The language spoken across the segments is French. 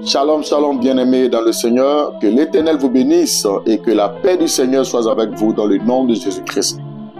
Shalom, shalom, bien-aimés dans le Seigneur. Que l'Éternel vous bénisse et que la paix du Seigneur soit avec vous dans le nom de Jésus-Christ.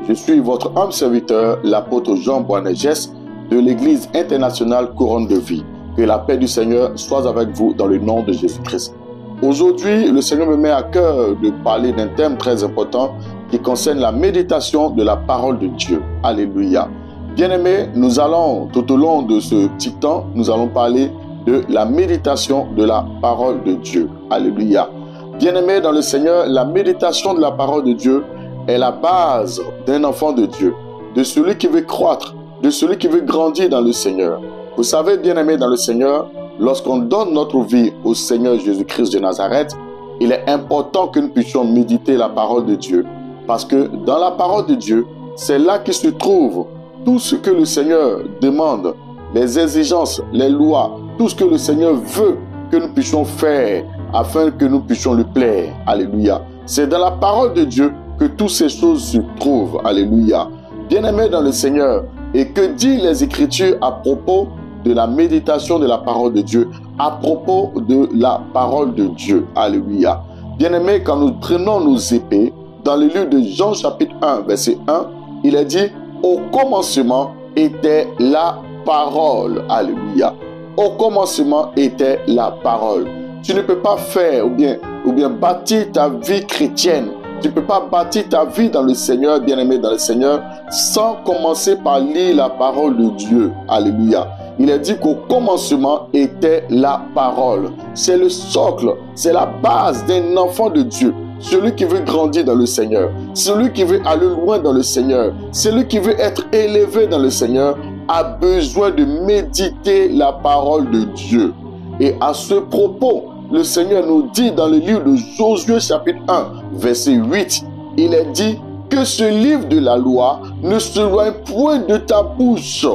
Je suis votre humble serviteur, l'apôtre Jean Boanegès de l'Église internationale Couronne de Vie. Que la paix du Seigneur soit avec vous dans le nom de Jésus-Christ. Aujourd'hui, le Seigneur me met à cœur de parler d'un thème très important qui concerne la méditation de la parole de Dieu. Alléluia. Bien-aimés, nous allons, tout au long de ce petit temps, nous allons parler de la méditation de la parole de Dieu. Alléluia. Bien-aimés dans le Seigneur, la méditation de la parole de Dieu est la base d'un enfant de Dieu, de celui qui veut croître, de celui qui veut grandir dans le Seigneur. Vous savez, bien-aimés dans le Seigneur, lorsqu'on donne notre vie au Seigneur Jésus-Christ de Nazareth, il est important que nous puissions méditer la parole de Dieu. Parce que dans la parole de Dieu, c'est là qu'il se trouve tout ce que le Seigneur demande, les exigences, les lois, tout ce que le Seigneur veut que nous puissions faire afin que nous puissions lui plaire. Alléluia. C'est dans la parole de Dieu que toutes ces choses se trouvent. Alléluia. Bien-aimés dans le Seigneur, et que disent les Écritures à propos de la méditation de la parole de Dieu, à propos de la parole de Dieu. Alléluia. Bien-aimés, quand nous prenons nos épées, dans le livre de Jean chapitre 1, verset 1, il est dit « Au commencement était la parole. » Alléluia. Au commencement était la parole. Tu ne peux pas faire ou bien bâtir ta vie chrétienne. Tu ne peux pas bâtir ta vie dans le Seigneur, bien-aimé dans le Seigneur, sans commencer par lire la parole de Dieu. Alléluia. Il est dit qu'au commencement était la parole. C'est le socle, c'est la base d'un enfant de Dieu. Celui qui veut grandir dans le Seigneur, celui qui veut aller loin dans le Seigneur, celui qui veut être élevé dans le Seigneur, a besoin de méditer la parole de Dieu. Et à ce propos, le Seigneur nous dit dans le livre de Josué chapitre 1, verset 8, il est dit que ce livre de la loi ne s'éloigne point de ta bouche.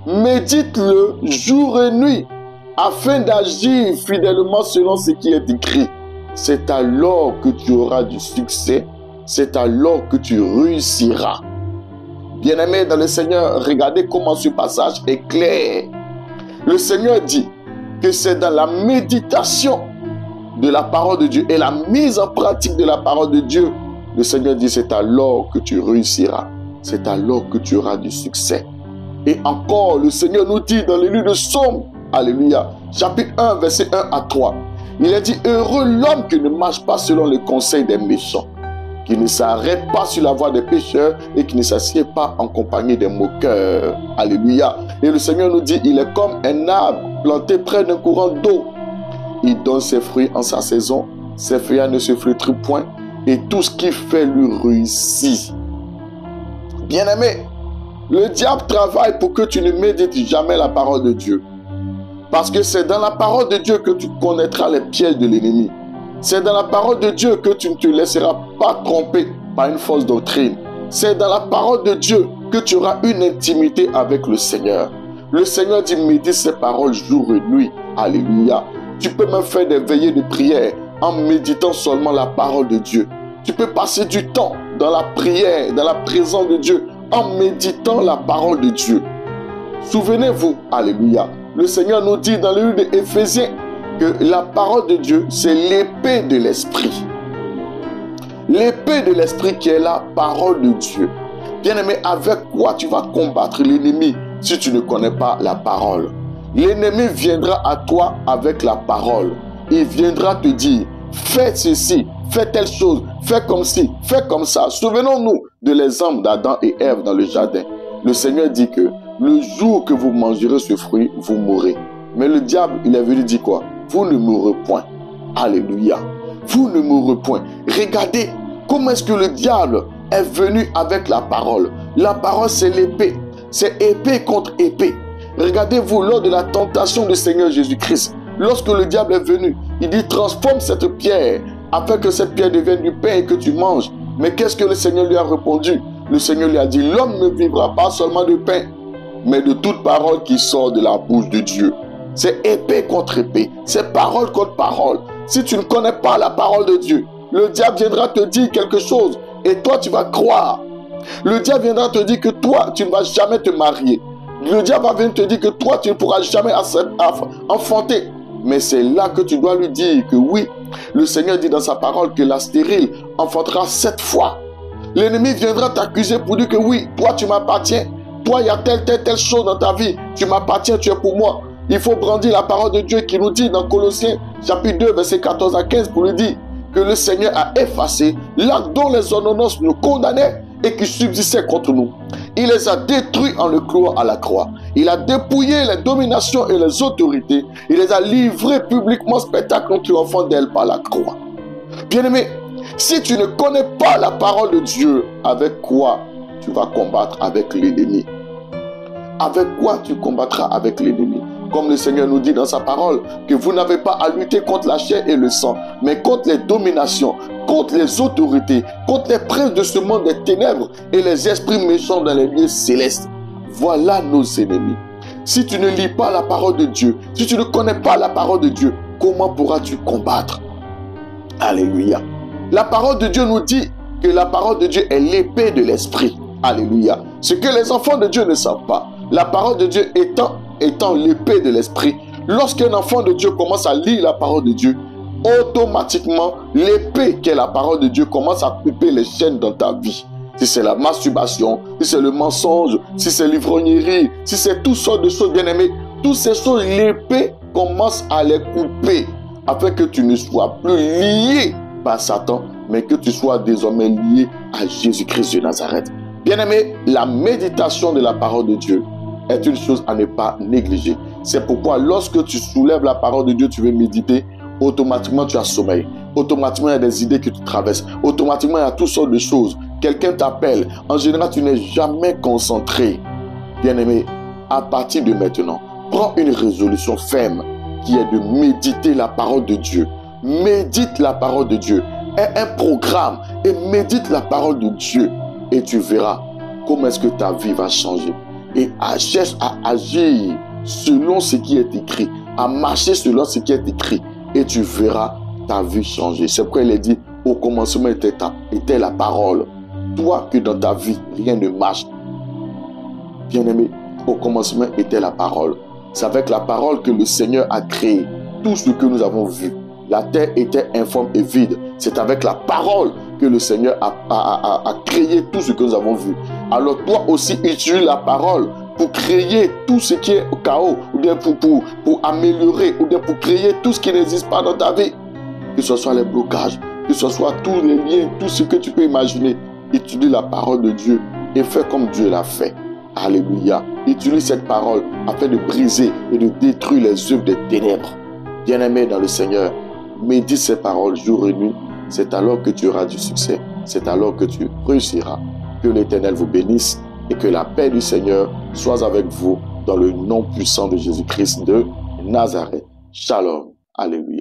Médite-le jour et nuit, afin d'agir fidèlement selon ce qui est écrit. C'est alors que tu auras du succès, c'est alors que tu réussiras. Bien-aimés dans le Seigneur, regardez comment ce passage est clair. Le Seigneur dit que c'est dans la méditation de la parole de Dieu et la mise en pratique de la parole de Dieu. Le Seigneur dit c'est alors que tu réussiras, c'est alors que tu auras du succès. Et encore, le Seigneur nous dit dans le livre de Psaume, Alléluia, chapitre 1, verset 1 à 3, il est dit « Heureux l'homme qui ne marche pas selon les conseils des méchants, qui ne s'arrête pas sur la voie des pécheurs et qui ne s'assied pas en compagnie des moqueurs. » Alléluia. Et le Seigneur nous dit, il est comme un arbre planté près d'un courant d'eau. Il donne ses fruits en sa saison, ses feuillages ne se flétrissent point, et tout ce qu'il fait lui réussit. Bien-aimé, le diable travaille pour que tu ne médites jamais la parole de Dieu. Parce que c'est dans la parole de Dieu que tu connaîtras les pièges de l'ennemi. C'est dans la parole de Dieu que tu ne te laisseras pas tromper par une fausse doctrine. C'est dans la parole de Dieu que tu auras une intimité avec le Seigneur. Le Seigneur dit médite ses paroles jour et nuit. Alléluia. Tu peux même faire des veillées de prière en méditant seulement la parole de Dieu. Tu peux passer du temps dans la prière, dans la présence de Dieu, en méditant la parole de Dieu. Souvenez-vous, alléluia, le Seigneur nous dit dans le livre d'Éphésiens que la parole de Dieu, c'est l'épée de l'esprit. L'épée de l'esprit qui est la parole de Dieu. Bien-aimé, avec quoi tu vas combattre l'ennemi si tu ne connais pas la parole? L'ennemi viendra à toi avec la parole. Il viendra te dire, fais ceci, fais telle chose, fais comme ci, fais comme ça. Souvenons-nous de l'exemple d'Adam et Ève dans le jardin. Le Seigneur dit que le jour que vous mangerez ce fruit, vous mourrez. Mais le diable, il est venu dire quoi? Vous ne mourrez point. Alléluia. Vous ne mourrez point. Regardez comment est-ce que le diable est venu avec la parole. La parole, c'est l'épée. C'est épée contre épée. Regardez-vous lors de la tentation du Seigneur Jésus-Christ. Lorsque le diable est venu, il dit transforme cette pierre afin que cette pierre devienne du pain et que tu manges. Mais qu'est-ce que le Seigneur lui a répondu? Le Seigneur lui a dit l'homme ne vivra pas seulement de pain, mais de toute parole qui sort de la bouche de Dieu. C'est épée contre épée, c'est parole contre parole. Si tu ne connais pas la parole de Dieu, le diable viendra te dire quelque chose et toi tu vas croire. Le diable viendra te dire que toi tu ne vas jamais te marier. Le diable va venir te dire que toi tu ne pourras jamais enfanter. Mais c'est là que tu dois lui dire que oui, le Seigneur dit dans sa parole que la stérile enfantera 7 fois. L'ennemi viendra t'accuser pour dire que oui, toi tu m'appartiens. Toi, il y a telle chose dans ta vie. Tu m'appartiens, tu es pour moi. Il faut brandir la parole de Dieu qui nous dit dans Colossiens chapitre 2, verset 14 à 15 pour lui dire que le Seigneur a effacé l'acte dont les ordonnances nous condamnaient et qui subsistaient contre nous. Il les a détruits en le clouant à la croix. Il a dépouillé les dominations et les autorités. Il les a livrés publiquement spectacle triomphant d'elles par la croix. Bien-aimé, si tu ne connais pas la parole de Dieu, avec quoi tu vas combattre avec l'ennemi? Avec quoi tu combattras avec l'ennemi? Comme le Seigneur nous dit dans sa parole, que vous n'avez pas à lutter contre la chair et le sang, mais contre les dominations, contre les autorités, contre les princes de ce monde des ténèbres et les esprits méchants dans les lieux célestes. Voilà nos ennemis. Si tu ne lis pas la parole de Dieu, si tu ne connais pas la parole de Dieu, comment pourras-tu combattre? Alléluia. La parole de Dieu nous dit que la parole de Dieu est l'épée de l'esprit. Alléluia. Ce que les enfants de Dieu ne savent pas, la parole de Dieu étant l'épée de l'esprit, lorsqu'un enfant de Dieu commence à lire la parole de Dieu, automatiquement, l'épée qui est la parole de Dieu commence à couper les chaînes dans ta vie. Si c'est la masturbation, si c'est le mensonge, si c'est l'ivrognerie, si c'est toutes sortes de choses, bien-aimées, toutes ces choses, l'épée commence à les couper afin que tu ne sois plus lié par Satan, mais que tu sois désormais lié à Jésus-Christ de Nazareth. Bien-aimé, la méditation de la parole de Dieu est une chose à ne pas négliger. C'est pourquoi lorsque tu soulèves la parole de Dieu, tu veux méditer, automatiquement tu as sommeil. Automatiquement il y a des idées que tu traverses. Automatiquement il y a toutes sortes de choses. Quelqu'un t'appelle. En général, tu n'es jamais concentré. Bien-aimé, à partir de maintenant, prends une résolution ferme qui est de méditer la parole de Dieu. Médite la parole de Dieu. Aie un programme et médite la parole de Dieu. Et tu verras comment est-ce que ta vie va changer. Et cherche à agir selon ce qui est écrit, à marcher selon ce qui est écrit. Et tu verras ta vie changer. C'est pourquoi il est dit, au commencement était la parole. Toi que dans ta vie, rien ne marche. Bien-aimé, au commencement était la parole. C'est avec la parole que le Seigneur a créé tout ce que nous avons vu. La terre était informe et vide. C'est avec la parole que le Seigneur a créé tout ce que nous avons vu. Alors toi aussi, utilise la parole pour créer tout ce qui est au chaos, ou bien pour améliorer, ou bien pour créer tout ce qui n'existe pas dans ta vie. Que ce soit les blocages, que ce soit tous les liens, tout ce que tu peux imaginer. Utilise la parole de Dieu et fais comme Dieu l'a fait. Alléluia. Utilise cette parole afin de briser et de détruire les œuvres des ténèbres. Bien-aimé dans le Seigneur, médite ces paroles jour et nuit. C'est alors que tu auras du succès. C'est alors que tu réussiras. Que l'Éternel vous bénisse et que la paix du Seigneur soit avec vous dans le nom puissant de Jésus-Christ de Nazareth. Shalom. Alléluia.